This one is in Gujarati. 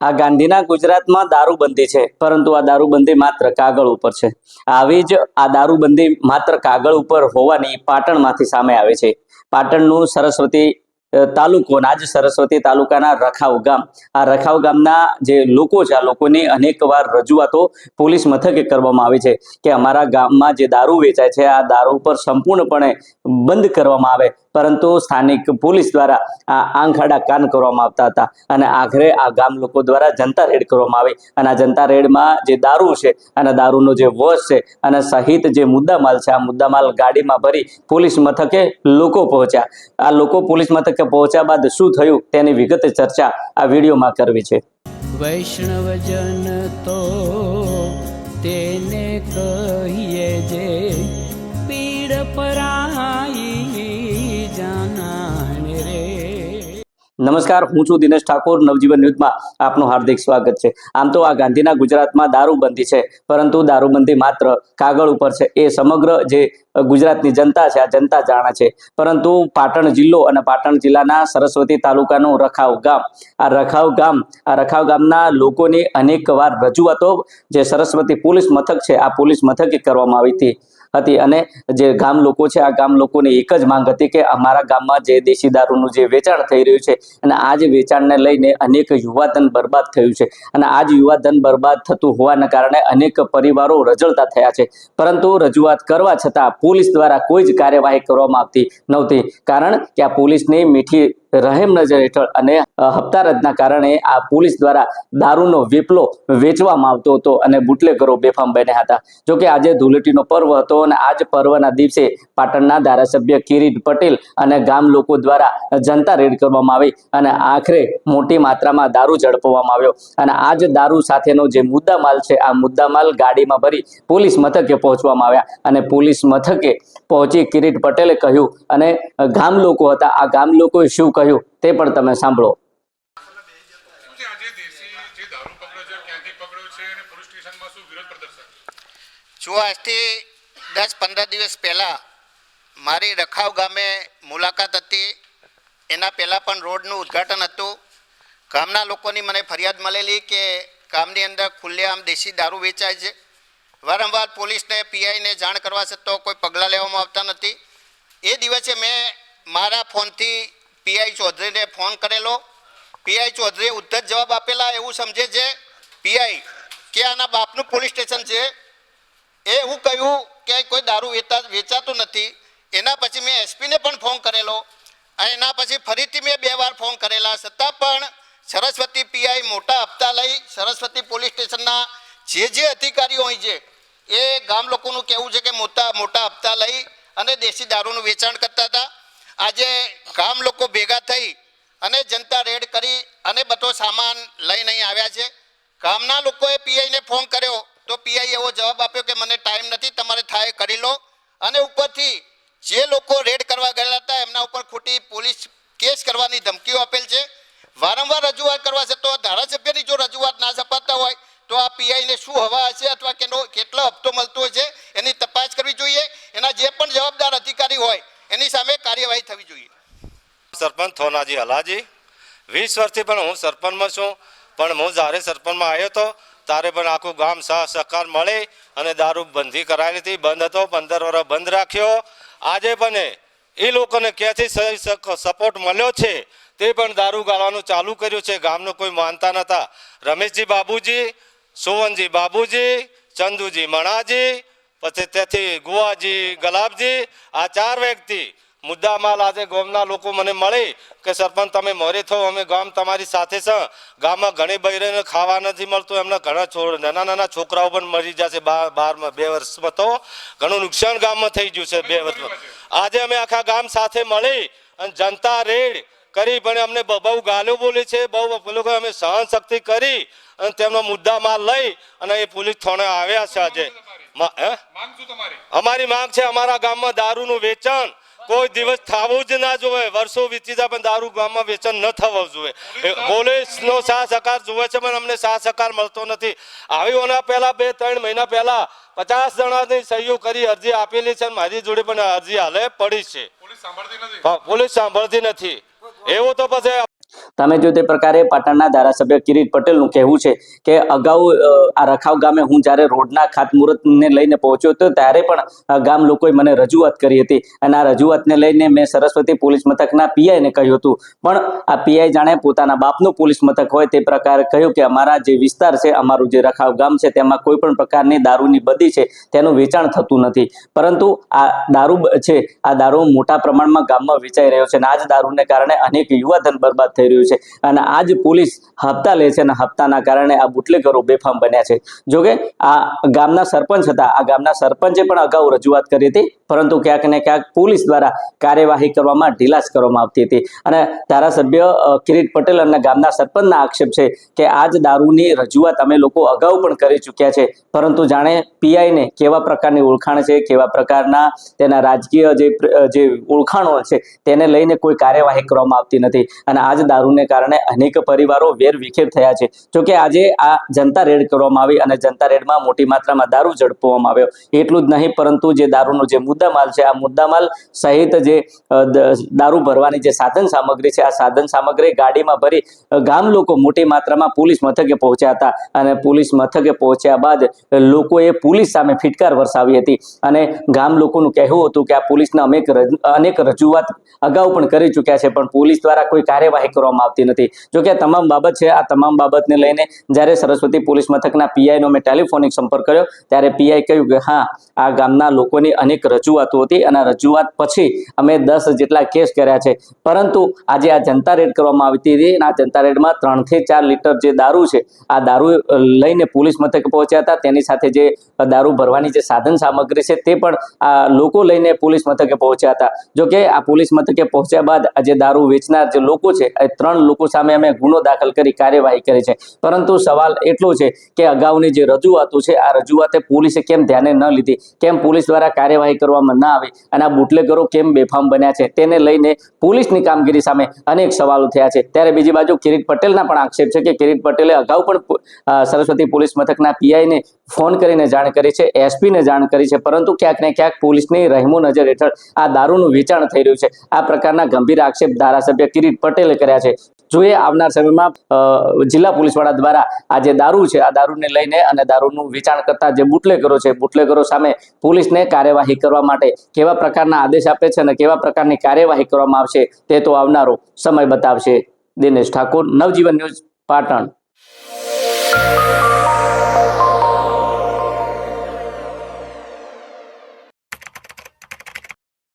આ ગાંધીના ગુજરાતમાં દારૂબંધી છે, પરંતુ આ દારૂબંધી માત્ર કાગળ ઉપર છે. આવી જ આ દારૂબંધી માત્ર કાગળ ઉપર હોવાની પાટણમાંથી સામે આવે છે. પાટણનું સરસ્વતી તાલુકો અને આજ સરસ્વતી તાલુકાના રખાવ ગામ, આ રખાવ ગામના જે લોકો છે, આ લોકોની અનેકવાર રજૂઆતો પોલીસ મથકે કરવામાં આવી છે કે અમારા ગામમાં જે દારૂ વેચાય છે આ દારૂ પર સંપૂર્ણપણે બંધ કરવામાં આવે, પરંતુ સ્થાનિક પોલીસ દ્વારા આ આંખ આડા કાન કરવામાં આવતા હતા અને આખરે આ ગામ લોકો દ્વારા જનતા રેડ કરવામાં આવી અને આ જનતા રેડમાં જે દારૂ છે અને દારૂનો જે વશ છે અને સહિત જે મુદ્દામાલ છે આ મુદ્દામાલ ગાડીમાં ભરી પોલીસ મથકે લોકો પહોંચ્યા. આ લોકો પોલીસ મથકે પહોંચ્યા બાદ શું થયું તેની વિગતે ચર્ચા આ વિડીયોમાં કરવી છે. વૈષ્ણવજન તો તેને કહીએ જે પીડ પરાઈ જાનાને રે. નમસ્કાર, હું છું દિનેશ ઠાકોર. નવજીવન ન્યૂઝમાં આપનું હાર્દિક સ્વાગત છે. આમ તો આ ગાંધીના ગુજરાતમાં દારૂબંધી છે, પરંતુ દારૂબંધી માત્ર કાગળ ઉપર છે એ સમગ્ર જે ગુજરાતની જનતા છે આ જનતા જાણે છે. પરંતુ પાટણ જિલ્લો અને પાટણ જિલ્લાના સરસ્વતી તાલુકાનું રખાવ ગામ, આ રખાવ ગામના લોકોની અનેકવાર રજૂઆતો જે સરસ્વતી પોલીસ મથક છે આ પોલીસ મથકે કરવામાં આવી હતી અને જે ગામ લોકો છે આ ગામ લોકોની એક જ માંગ હતી કે અમારા ગામમાં જે દેશી દારૂનું જે વેચાણ થઈ રહ્યું છે અને આ જ વેચાણને લઈને અનેક યુવાધન બરબાદ થયું છે અને આ જ યુવાધન બરબાદ થતું હોવાના કારણે અનેક પરિવારો રઝળતા થયા છે. પરંતુ રજૂઆત કરવા છતાં પોલીસ દ્વારા કોઈ જ કાર્યવાહી કરવામાં આવતી નહોતી, કારણ કે આ પોલીસની મીઠી રહેમ નજર હેઠળ અને હપ્તારજના કારણે આ પોલીસ દ્વારા દારૂનો વેપલો વેચવામાં આવતો હતો અને બુટલેગરો બેફામ બન્યા હતા. જોકે આજે ધૂળેટીનો પર્વ હતો અને આ જ પર્વના દિવસે પાટણના ધારાસભ્ય કિરીટ પટેલ અને ગામ લોકો દ્વારા જનતા રેડ કરવામાં આવી અને આખરે મોટી માત્રામાં દારૂ ઝડપવામાં આવ્યો અને આ જ દારૂ સાથેનો જે મુદ્દામાલ છે આ મુદ્દામાલ ગાડીમાં ભરી પોલીસ મથકે પહોંચવામાં આવ્યા અને પોલીસ મથકે પહોંચી કિરીટ પટેલે કહ્યું અને ગામ લોકો હતા, આ ગામ લોકોએ શું કહ્યું તે પણ તમે સાંભળો. જો આજથી 10-15 દિવસ પહેલાં મારી રખાવ ગામે મુલાકાત હતી. એના પહેલાં પણ રોડનું ઉદ્ઘાટન હતું. ગામના લોકોની મને ફરિયાદ મળેલી કે ગામની અંદર ખુલ્લેઆમ દેશી દારૂ વેચાય છે. વારંવાર પોલીસને પીઆઈને જાણ કરવા છતાં કોઈ પગલાં લેવામાં આવતા નથી. એ દિવસે મેં મારા ફોનથી પીઆઈ ચૌધરીને ફોન કરેલો. પીઆઈ ચૌધરીએ ઉદ્ધત જવાબ આપેલા. એવું સમજે છે પીઆઈ કે આના બાપનું પોલીસ સ્ટેશન છે. એવું કહ્યું કે કોઈ દારૂ વેચાતું નથી. એના પછી મેં એસપીને પણ ફોન કરેલો અને એના પછી ફરીથી મેં 2 વાર ફોન કરેલા, છતાં પણ સરસ્વતી પીઆઈ મોટા હપ્તા લઈ સરસ્વતી પોલીસ સ્ટેશનના જે અધિકારીઓ હોય છે એ ગામ લોકોનું કહેવું છે કે મોટા હપ્તા લઈ અને દેશી દારૂનું વેચાણ કરતા હતા. આજે ગામ લોકો ભેગા થઈ અને જનતા રેડ કરી અને બધો સામાન લઈને અહીં આવ્યા છે. ગામના લોકોએ પીઆઈને ફોન કર્યો તો પીઆઈ એવો જવાબ આપ્યો કે મને ટાઈમ નથી, તમારે થાય કરી લો. અને ઉપરથી જે લોકો રેડ કરવા ગયેલા હતા એમના ઉપર ખોટી પોલીસ કેસ કરવાની ધમકીઓ આપેલ છે. વારંવાર રજૂઆત કરવા છે તો ધારાસભ્યની જો રજૂઆત ના સપાતા હોય તો આ પીઆઈને શું હવા હશે અથવા કેટલો હપ્તો મળતો હશે એની તપાસ કરવી જોઈએ. એના જે પણ જવાબદાર અધિકારી હોય એની સામે કાર્યવાહી થવી જોઈએ. સરપંચ થોનાજી હલાજી, 20 વર્ષથી પણ હું સરપંચમાં છું, પણ હું જ્યારે સરપંચમાં આવ્યો હતો ત્યારે પણ આખું ગામ સહકાર મળે અને દારૂ બંધી કરાયેલી હતી. બંધ હતો, 15 વર્ષ બંધ રાખ્યો. આજે પણ એ લોકોને ક્યાંથી સપોર્ટ મળ્યો છે તે પણ દારૂ ગાળવાનું ચાલુ કર્યું છે. ગામનો કોઈ માનતા નહોતા. રમેશજી બાબુજી, સોવનજી બાબુજી, ચંદુજી મણાજી, પછી ત્યાંથી ગુવાજી, ગલાબજી, આ 4 વ્યક્તિ મુદ્દામાલ આજે ગામના લોકો મને મળે કે સરપંચ તમે મોરે થો, અમે ગામ તમારી સાથે છે. ગામમાં ઘણી બૈરાને ખાવા નથી મળતું, એમના ઘણા નાના છોકરાઓ પણ મરી જશે. 2 વર્ષમાં તો ઘણું નુકસાન ગામમાં થઈ ગયું છે. 2 વર્ષમાં આજે અમે આખા ગામ સાથે મળી અને જનતા રેડ કરી, પણ અમને બહુ ગાળો બોલી છે, બહુ લોકો અમે સહન શક્તિ કરી અને તેમનો મુદ્દામાલ લઈ અને એ પોલીસ થાણે આવ્યા છે. આજે અમારી માંગ છે અમારા ગામમાં દારૂનું વેચાણ કોઈ દિવસ થવું જ ના જોઈએ. વર્ષો વીતી જાય પણ દારૂ ગામમાં વેચાણ ન થવું જોઈએ. પોલીસનો સાથ સહકાર જોવે છે પણ અમને સાથ સહકાર મળતો નથી. આવીઓના પહેલા 2-3 મહિના પહેલા 50 જણાની સહીઓ કરી અરજી આપેલી છે. મારી જોડે પણ અરજી હાલે પડી છે. પોલીસ સાંભળતી નથી. એવું તો પછી તમે જો તે પ્રકારે પાટણના ધારાસભ્ય કિરીટ પટેલનું કહેવું છે કે અગાઉ આ રખાવ ગામે હું જ્યારે રોડના ખાતમુહૂર્તને લઈને પહોંચ્યો હતો ત્યારે પણ ગામ લોકોએ મને રજૂઆત કરી હતી અને આ રજૂઆતને લઈને મેં સરસ્વતી પોલીસ મથકના પીઆઈને કહ્યું હતું, પણ આ પીઆઈ જાણે પોતાના બાપનું પોલીસ મથક હોય તે પ્રકારે કહ્યું કે અમારા જે વિસ્તાર છે, અમારું જે રખાવ ગામ છે, તેમાં કોઈ પણ પ્રકારની દારૂની બદી છે તેનું વેચાણ થતું નથી, પરંતુ આ દારૂ છે, આ દારૂ મોટા પ્રમાણમાં ગામમાં વેચાઈ રહ્યો છે અને આ જ દારૂને કારણે અનેક યુવાધન બરબાદ થઈ રહ્યું છે અને આજ પોલીસ હપ્તા લે છે અને હપ્તાના કારણે આ બુટલેગરો બેફામ બન્યા છે. જોકે આ ગામના સરપંચ હતા, આ ગામના સરપંચે પણ અગાઉ રજૂઆત કરી હતી, પરંતુ ક્યાંક ને ક્યાંક પોલીસ દ્વારા કાર્યવાહી કરવામાં ઢીલાસ કરવામાં આવતી હતી અને ધારાસભ્ય કિરીટ પટેલ અને ગામના સરપંચના આક્ષેપ છે કે આ જ દારૂની રજૂઆત અમે લોકો અગાઉ પણ કરી ચૂક્યા છે, પરંતુ જાણે પીઆઈને કેવા પ્રકારની ઓળખાણ છે, કેવા પ્રકારના તેના રાજકીય જે ઓળખાણો છે તેને લઈને કોઈ કાર્યવાહી કરવામાં આવતી નથી અને આ જ દારૂને કારણે અનેક પરિવારો વેરવિખેર થયા છે. જોકે આજે આ જનતા રેડ કરવામાં આવી અને જનતા રેડમાં મોટી માત્રામાં દારૂ ઝડપવામાં આવ્યો. એટલું જ નહીં, પરંતુ જે દારૂનો જે મુદ્દામાલ છે, આ મુદ્દામાલ સહિત જે દારૂ ભરવાની જે સાધન સામગ્રી છે, આ સાધન સામગ્રી ગાડીમાં ભરી ગામ લોકો મોટી માત્રામાં પોલીસ મથકે પહોંચ્યા હતા અને પોલીસ મથકે પહોંચ્યા બાદ લોકોએ પોલીસ સામે ફિટકાર વરસાવી હતી અને ગામ લોકોનું કહેવું હતું કે આ પોલીસને અનેક રજૂઆત અગાઉ પણ કરી ચૂક્યા છે, પણ પોલીસ દ્વારા કોઈ કાર્યવાહી કરવામાં આવતી નથી. જોકે તમામ બાબત છે, આ તમામ બાબતને લઈને જ્યારે સરસ્વતી પોલીસ મથકના પીઆઈનો મેં ટેલિફોનિક સંપર્ક કર્યો ત્યારે પીઆઈ કહ્યું કે હા, આ ગામના લોકોની અનેક રજૂઆતો હતી અને રજૂઆત પછી અમે 10 જેટલા કેસ કર્યા છે, પરંતુ આજે આ જનતા રેડ કરવામાં આવી હતી અને આ જનતા રેડમાં 3 થી 4 લીટર જે દારૂ છે, આ દારૂ લઈને પોલીસ મથકે પહોંચ્યા હતા. તેની સાથે જે દારૂ ભરવાની જે સાધન સામગ્રી છે તે પણ આ લોકો લઈને પોલીસ મથકે પહોંચ્યા હતા. જોકે આ પોલીસ મથકે પહોંચ્યા બાદ આજે દારૂ વેચનાર જે લોકો છે, એ 3 લોકો સામે અમે ગુનો દાખલ કરી કાર્યવાહી કરી છે, પરંતુ સવાલ એટલો છે કે અગાઉની જે રજૂઆતો છે, આ રજૂઆતે પોલીસે કેમ ધ્યાને ન લીધી, કેમ પોલીસ દ્વારા કાર્યવાહી કરવામાં ન આવી અને આ બુટલેગરો કેમ બેફામ બન્યા છે તેને લઈને પોલીસની કામગીરી સામે અનેક સવાલો થયા છે. ત્યારે બીજી બાજુ કિરીટ પટેલના પણ આક્ષેપ છે કે કિરીટ પટેલે અગાઉ પણ સરસ્વતી પોલીસ મથકના પીઆઈને ફોન કરીને જાણ કરી છે, એસપીને જાણ કરી છે, પરંતુ ક્યાંક ને ક્યાંક પોલીસની રહેમો નજર હેઠળ આ દારૂનું વેચાણ થઈ રહ્યું છે. આ પ્રકારના ગંભીર આક્ષેપ ધારાસભ્ય કિરીટ પટેલે કર્યા છે. જોઈએ આવનાર સમયમાં જિલ્લા પોલીસ વડા દ્વારા આ જે દારૂ છે, આ દારૂને લઈને અને દારૂનું વેચાણ કરતા જે બુટલેગરો છે, બુટલેગરો સામે પોલીસને કાર્યવાહી કરવા માટે કેવા પ્રકારના આદેશ આપે છે અને કેવા પ્રકારની કાર્યવાહી કરવામાં આવશે તે તો આવનારો સમય બતાવશે. દિનેશ ઠાકોર, નવજીવન ન્યૂઝ, પાટણ.